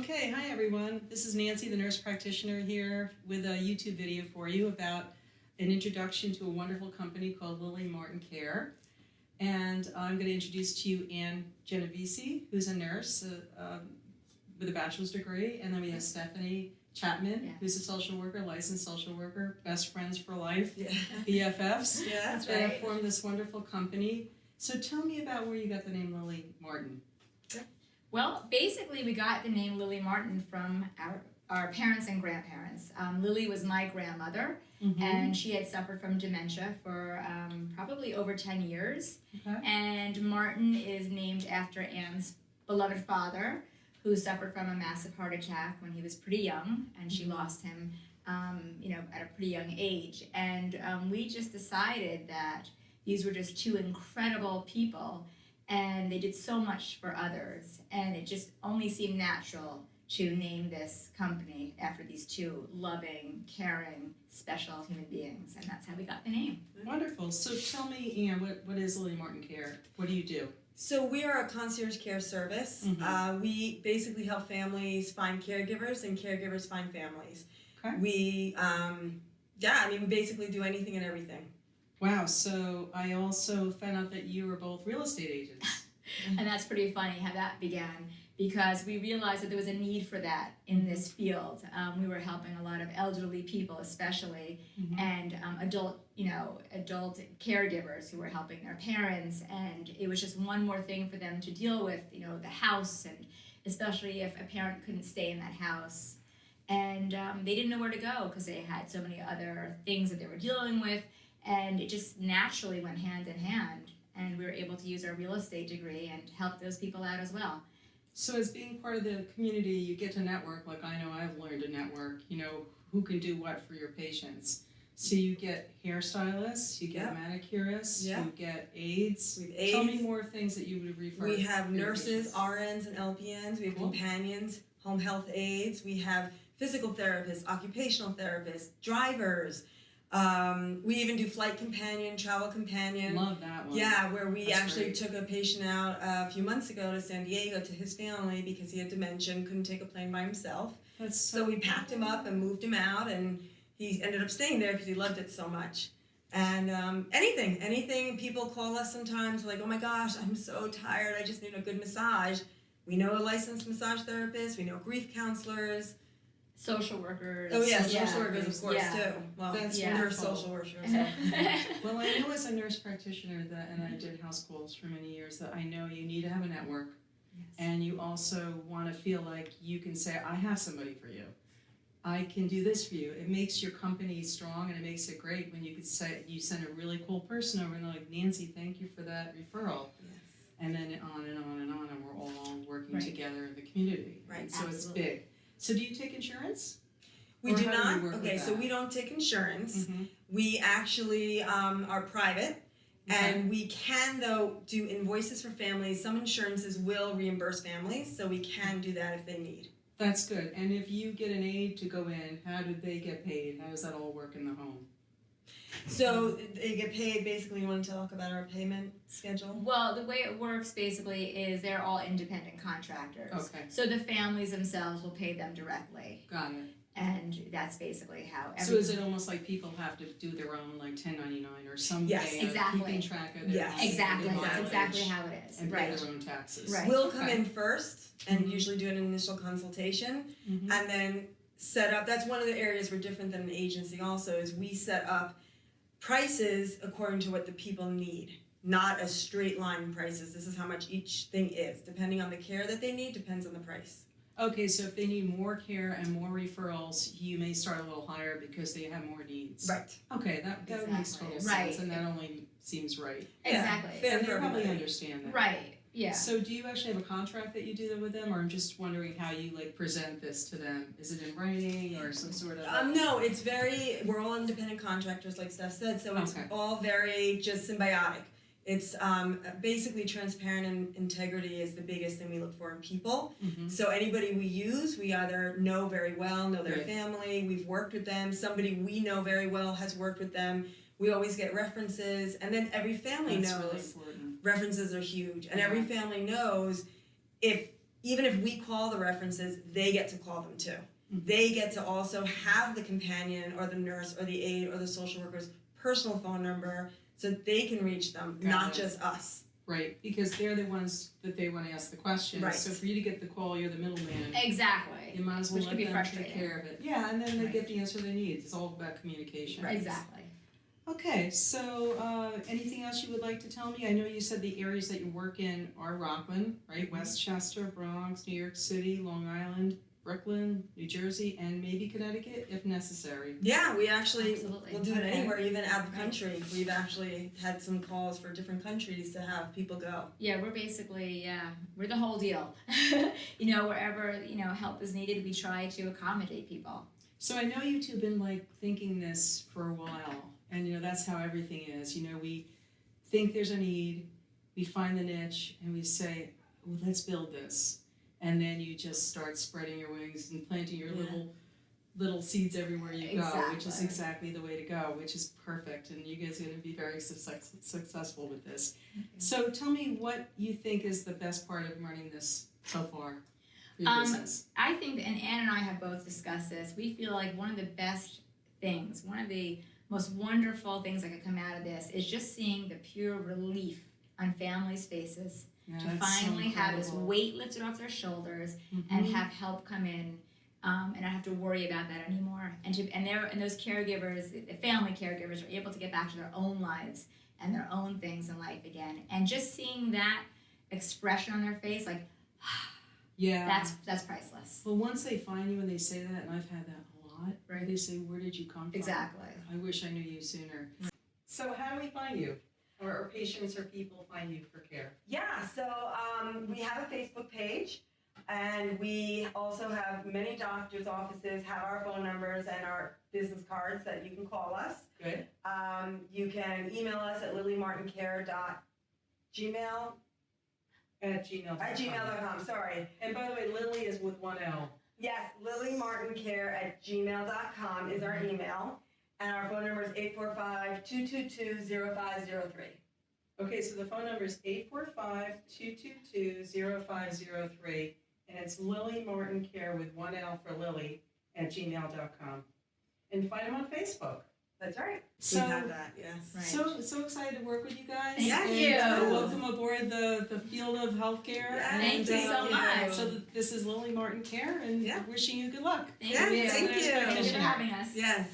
Okay, hi everyone. This is Nancy, the nurse practitioner here with a YouTube video for you about an introduction to a wonderful company called Lily Martin Care. And I'm going to introduce to you Ann Genovese, who's a nurse with a bachelor's degree. And then we have Stephanie Chapman, who's a social worker, licensed social worker, best friends for life, BFFs. Yeah, that's They right. have formed this wonderful company. So tell me about where you got the name Lily Martin. Well, basically, we got the name Lily Martin from our parents and grandparents. Lily was my grandmother, and she had suffered from dementia for probably over 10 years. Okay. And Martin is named after Anne's beloved father, who suffered from a massive heart attack when he was pretty young, and she lost him, at a pretty young age. And we just decided that these were just two incredible people, and they did so much for others, and it just only seemed natural to name this company after these two loving, caring, special human beings, and that's how we got the name. Wonderful. So tell me, Anne, what is Lily Martin Care? What do you do? So we are a concierge care service. We basically help families find caregivers and caregivers find families. Okay. We basically do anything and everything. Wow, so I also found out that you were both real estate agents. And that's pretty funny how that began, because we realized that there was a need for that in this field. We were helping a lot of elderly people, especially, and adult caregivers who were helping their parents, and it was just one more thing for them to deal with, the house, and especially if a parent couldn't stay in that house. And they didn't know where to go because they had so many other things that they were dealing with. And it just naturally went hand in hand, and we were able to use our real estate degree and help those people out as well. So as being part of the community, you get to network, like I know I've learned to network, who can do what for your patients. So you get hairstylists, you get manicurists, you get aides. Tell me more things that you would refer to. We have nurses, RNs, and LPNs. We have companions, home health aides. We have physical therapists, occupational therapists, drivers. We even do flight companion, travel companion. Love that one. Yeah, where we That's actually great. took a patient out a few months ago to San Diego to his family because he had dementia and couldn't take a plane by himself. That's So we packed him up and moved him out, and he ended up staying there because he loved it so much. And anything, people call us sometimes like, oh my gosh, I'm so tired, I just need a good massage. We know a licensed massage therapist, we know grief counselors. Social workers. Oh yeah, social workers of course too. Well, That's they're wonderful. social workers. Well, I know as a nurse practitioner and I did house calls for many years, that I know you need to have a network. Yes. And you also want to feel like you can say, I have somebody for you. I can do this for you. It makes your company strong, and it makes it great when you could say, you send a really cool person over and they're like, Nancy, thank you for that referral. Yes. And then on and on and on, and we're all working Right. together in the community. Right. So Absolutely. it's big. So do you take insurance? We Or do how do you not. work with Okay, so that? we don't take insurance. Mm-hmm. We actually are private, and we can though do invoices for families. Some insurances will reimburse families, so we can do that if they need. That's good. And if you get an aide to go in, how do they get paid? How does that all work in the home? So they get paid. Basically, you want to talk about our payment schedule? Well, the way it works basically is they're all independent contractors. Okay. So the families themselves will pay them directly, Got it. and that's basically how. So is it almost like people have to do their own like 1099 or some Yes, way of exactly. keeping track of their Yes, money, Exactly. their That's mileage, exactly how it is. and Right. pay their own taxes. Right. We'll come Okay. in first and usually do an initial consultation, Mhm. and then set up. That's one of the areas we're different than an agency. Also, is we set up prices according to what the people need, not a straight line prices. This is how much each thing is. Depending on the care that they need, depends on the price. Okay, so if they need more care and more referrals, you may start a little higher because they have more needs. Right. Okay, that makes total sense, Right. and that only seems right. Exactly. Fair And for they probably everybody. understand that. Right. Yeah. So do you actually have a contract that you do with them, or I'm just wondering how you like present this to them? Is it in writing or some sort of? No, it's we're all independent contractors, like Steph said, so it's Okay. all very just symbiotic. It's basically transparent, and integrity is the biggest thing we look for in people. Mhm. So anybody we use, we either know very well, know their Right. family, we've worked with them, somebody we know very well has worked with them. We always get references, and then every family That's knows. really important. References are huge, and every family knows if even if we call the references, they get to call them too. They get to also have the companion or the nurse or the aide or the social worker's personal phone number so they can reach them, not just us. Right, because they're the ones that they want to ask the questions. Right. So for you to get the call, you're the middleman. Exactly. You might as well Which let could be them frustrating. take care of it. Yeah, and then they Right. get the answer they need. It's all about communication. Right. Exactly. Okay, so anything else you would like to tell me? I know you said the areas that you work in are Rockland, right? Westchester, Bronx, New York City, Long Island, Brooklyn, New Jersey, and maybe Connecticut if necessary. Yeah, we actually Absolutely. will do it Okay. anywhere, even out of the country. We've actually had some calls for different countries to have people go. Yeah, we're basically, we're the whole deal. Wherever, help is needed, we try to accommodate people. So I know you two have been like thinking this for a while, and that's how everything is. We think there's a need, we find the niche, and we say, well, let's build this. And then you just start spreading your wings and planting your little seeds everywhere you go, which is exactly the way to go, which is perfect. And you guys are going to be very successful with this. So tell me what you think is the best part of running this so far for your business. I think, and Ann and I have both discussed this, we feel like one of the best things, one of the most wonderful things that could come out of this is just seeing the pure relief on families' faces to finally have this weight lifted off their shoulders and have help come in and not have to worry about that anymore. And those caregivers, the family caregivers, are able to get back to their own lives and their own things in life again. And just seeing that expression on their face, like, that's priceless. Well, once they find you and they say that, and I've had that a lot, Right. they say, where did you come from? Exactly. I wish I knew you sooner. So how do we find you? Or patients or people find you for care? Yeah, so we have a Facebook page, and we also have many doctors' offices have our phone numbers and our business cards that you can call us. Good. You can email us at lilymartincare.gmail. At gmail.com. Sorry. And by the way, Lily is with one L. Yes, lilymartincare@gmail.com is our email, and our phone number is 845-222-0503. Okay, so the phone number is 845-222-0503, and it's Lily Martin Care with one L for Lily at gmail.com. And find them on Facebook. That's right. So, we have that, yes. Right. So excited to work with you guys. Thank and, you. Welcome aboard the field of healthcare. Yes, And, thank you so much. So this is Lily Martin Care, and Yeah. wishing you good luck. Thank Yeah, you. thank you. Thank you for having us. Yes.